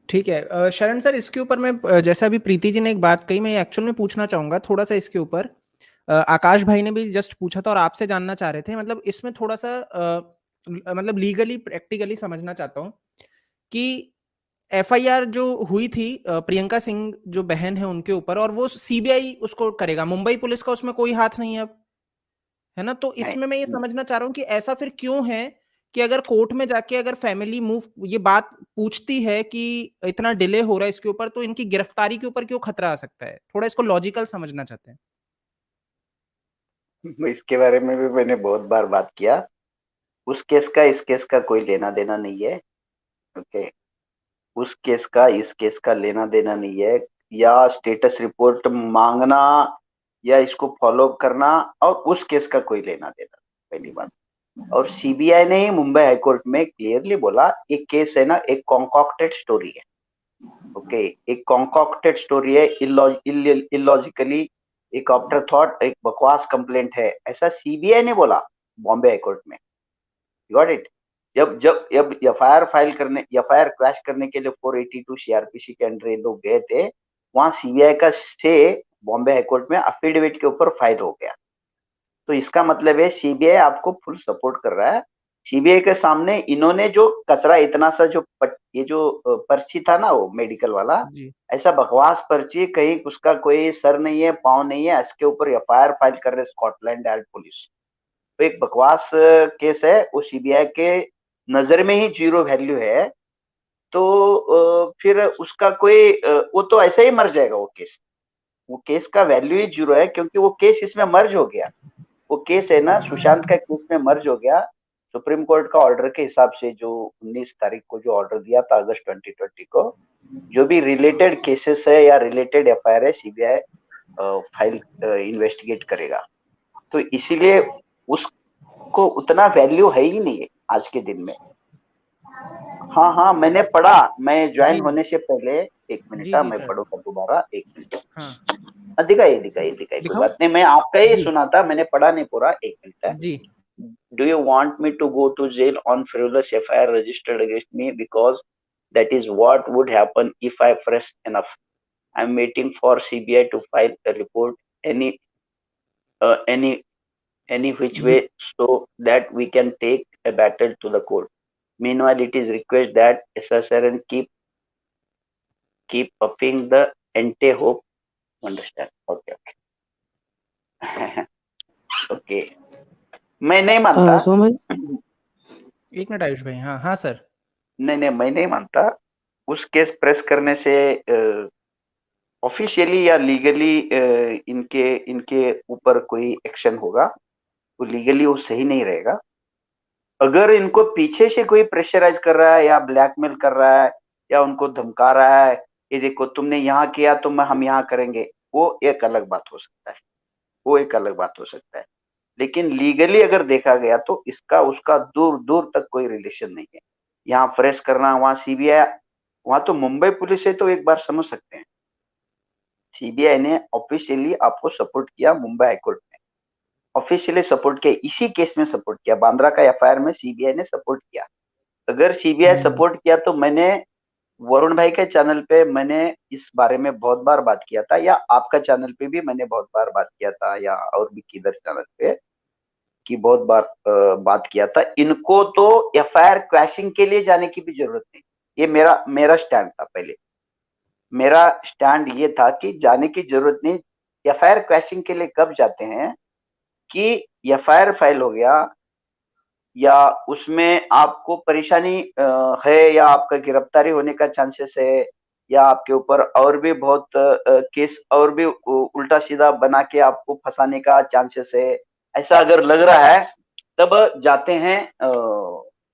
ठीक है। शरण सर, इसके ऊपर मैं जैसे अभी प्रीति जी ने एक बात कही, मैं एक्चुअल में पूछना चाहूंगा थोड़ा सा इसके ऊपर। आकाश भाई ने भी जस्ट पूछा था और आपसे जानना चाह रहे थे, मतलब इसमें थोड़ा सा मतलब लीगली प्रैक्टिकली समझना चाहता हूँ कि एफआईआर जो हुई थी प्रियंका सिंह जो बहन है उनके ऊपर, और वो सीबीआई उसको करेगा, मुंबई पुलिस का उसमें कोई हाथ नहीं है अब, है ना? तो नहीं, इसमें मैं ये समझना चाह रहा हूँ कि ऐसा फिर क्यों है कि अगर कोर्ट में जाके अगर फैमिली मूव ये बात पूछती है कि इतना डिले हो रहा है इसके ऊपर, तो इनकी गिरफ्तारी के ऊपर क्यों खतरा आ सकता है? थोड़ा इसको लॉजिकल समझना चाहते हैं। इसके बारे में भी मैंने बहुत बार बात किया। उस केस का इस केस का कोई लेना देना नहीं है। ओके, उस केस का इस केस का लेना देना नहीं है। या स्टेटस रिपोर्ट मांगना या इसको फॉलो करना और उस केस का कोई लेना देना, पहली बात। और सीबीआई ने ही मुंबई हाईकोर्ट में क्लियरली बोला, एक केस है ना, एक कॉन्कॉक्टेड स्टोरी है। ओके, एक कॉन्कॉक्टेड स्टोरी है, इलॉजिकली, एक आफ्टर थॉट, एक बकवास कंप्लेंट है, ऐसा सीबीआई ने बोला बॉम्बे हाईकोर्ट में। Got it. जब जब जब एफआईआर क्रैश करने के लिए 482 सीआरपीसी के अंडर ये लोग गए थे, वहां सीबीआई का स्टे बॉम्बे हाईकोर्ट में अफिडेविट के ऊपर फाइल हो गया। तो इसका मतलब है सीबीआई आपको फुल सपोर्ट कर रहा है। सीबीआई के सामने इन्होंने जो कचरा इतना सा ये जो पर्ची था ना, वो मेडिकल वाला, जी। ऐसा बकवास पर्ची, कहीं उसका कोई सर नहीं है, पाँव नहीं है, इसके ऊपर एफआईआर फाइल कर रहे स्कॉटलैंड यार्ड पुलिस। तो एक बकवास केस है, वो सीबीआई के नजर में ही जीरो वैल्यू है। तो फिर उसका कोई वो तो ऐसा ही मर जाएगा वो केस। वो केस का वैल्यू ही जीरो है, क्योंकि वो केस इसमें मर्ज हो गया। वो केस है ना, सुशांत का केस में मर्ज हो गया। सुप्रीम कोर्ट का ऑर्डर के हिसाब से जो 19 तारीख को जो ऑर्डर दिया था अगस्त 2020 को, जो भी रिलेटेड केसेस है या रिलेटेड एफआईआर है, सीबीआई फाइल इन्वेस्टिगेट करेगा। तो इसीलिए उसको उतना वैल्यू है ही नहीं है आज के दिन में। हाँ हाँ, मैंने पढ़ा, मैं ज्वाइन जी। होने से पहले। एक मिनट, जी। जी मैं सर। पढ़ूंगा दोबारा, एक मिनट। हाँ। दिखाइए दिखाइए दिखाइए, कोई दिखाऊं? बात नहीं, मैं आपका ही जी। सुना था, मैंने पढ़ा नहीं पूरा, एक मिनट है। जी। Do you want me to go to jail on frivolous FIR registered against me? Because that is what would happen if I press enough. I'm waiting for CBI to file a report any uh, any any which way, so that we can take a battle to the court. Meanwhile, it is request that SSRN keep upping the ante hope. Understand? Okay, okay. Okay. मैं नहीं मानता। सोम भाई। एक minute Ayush भाई। हाँ हाँ sir. नहीं नहीं, मैं नहीं मानता उस केस प्रेस करने से ऑफिशियली या लीगली इनके इनके ऊपर कोई एक्शन होगा। वो लीगली वो सही नहीं रहेगा। अगर इनको पीछे से कोई प्रेशराइज कर रहा है या ब्लैकमेल कर रहा है या उनको धमका रहा है, ये देखो तुमने यहाँ किया तो हम यहाँ करेंगे, वो एक अलग बात हो सकता है। वो एक अलग बात हो सकता है। लेकिन लीगली अगर देखा गया तो इसका उसका दूर दूर तक कोई रिलेशन नहीं है। यहाँ प्रेस करना, वहां सीबीआई, वहां तो मुंबई पुलिस है, तो एक बार समझ सकते हैं। सीबीआई ने ऑफिशियली आपको सपोर्ट किया, मुंबई हाईकोर्ट में ऑफिशियली सपोर्ट किया, इसी केस में सपोर्ट किया, बांद्रा का एफआईआर में सीबीआई ने सपोर्ट किया। अगर सीबीआई सपोर्ट किया तो मैंने वरुण भाई के चैनल पे मैंने इस बारे में बहुत बार बात किया था, या आपका चैनल पे भी मैंने बहुत बार बात किया था, या और भी किधर चैनल पे की बहुत बार बात किया था। इनको तो एफआईआर क्रैशिंग के लिए जाने की भी जरूरत नहीं। ये मेरा मेरा स्टैंड था पहले। मेरा स्टैंड ये था कि जाने की जरूरत नहीं। एफआईआर क्रैशिंग के लिए कब जाते हैं कि एफआईआर फाइल हो गया, या उसमें आपको परेशानी है, या आपका गिरफ्तारी होने का चांसेस है, या आपके ऊपर और भी बहुत केस और भी उल्टा सीधा बना के आपको फंसाने का चांसेस है, ऐसा अगर लग रहा है, तब जाते हैं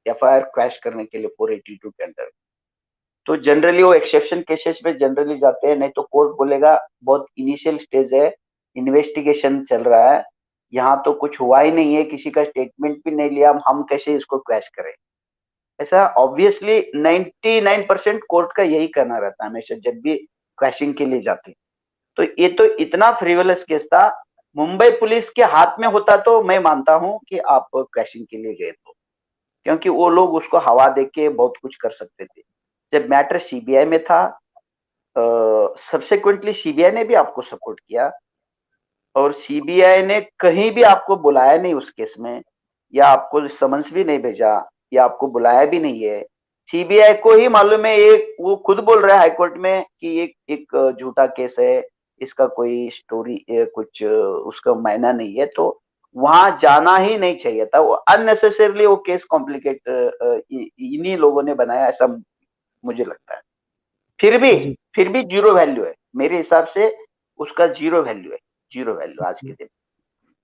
एफआईआर क्रैश करने के लिए 482 के अंदर। तो जनरली वो एक्सेप्शन केसेस में जनरली जाते हैं, नहीं तो कोर्ट बोलेगा बहुत इनिशियल स्टेज है, इन्वेस्टिगेशन चल रहा है, यहाँ तो कुछ हुआ ही नहीं है, किसी का स्टेटमेंट भी नहीं लिया, हम कैसे इसको क्रैश करें। ऐसा ऑब्वियसली 99% कोर्ट का यही कहना रहता है हमेशा जब भी क्रैशिंग के लिए जाते हैं। तो ये तो इतना फ्रीवलेस केस था, मुंबई पुलिस के हाथ में होता तो मैं मानता हूं कि आप क्रैशिंग के लिए गए, तो क्योंकि वो लोग उसको हवा दे के बहुत कुछ कर सकते थे। जब मैटर सीबीआई में था, सब्सिक्वेंटली सीबीआई ने भी आपको सपोर्ट किया और सीबीआई ने कहीं भी आपको बुलाया नहीं उस केस में, या आपको समन्स भी नहीं भेजा, या आपको बुलाया भी नहीं है। सीबीआई को ही मालूम है, एक वो खुद बोल रहा है हाईकोर्ट में कि एक झूठा केस है, इसका कोई स्टोरी कुछ उसका मायना नहीं है, तो वहां जाना ही नहीं चाहिए था। वो अननेसेसरली वो केस कॉम्प्लिकेट इन्हीं लोगों ने बनाया, ऐसा मुझे लगता है। फिर भी जी। जीरो वैल्यू है मेरे हिसाब से, उसका जीरो वैल्यू है, जीरो वैल्यू आज के दिन।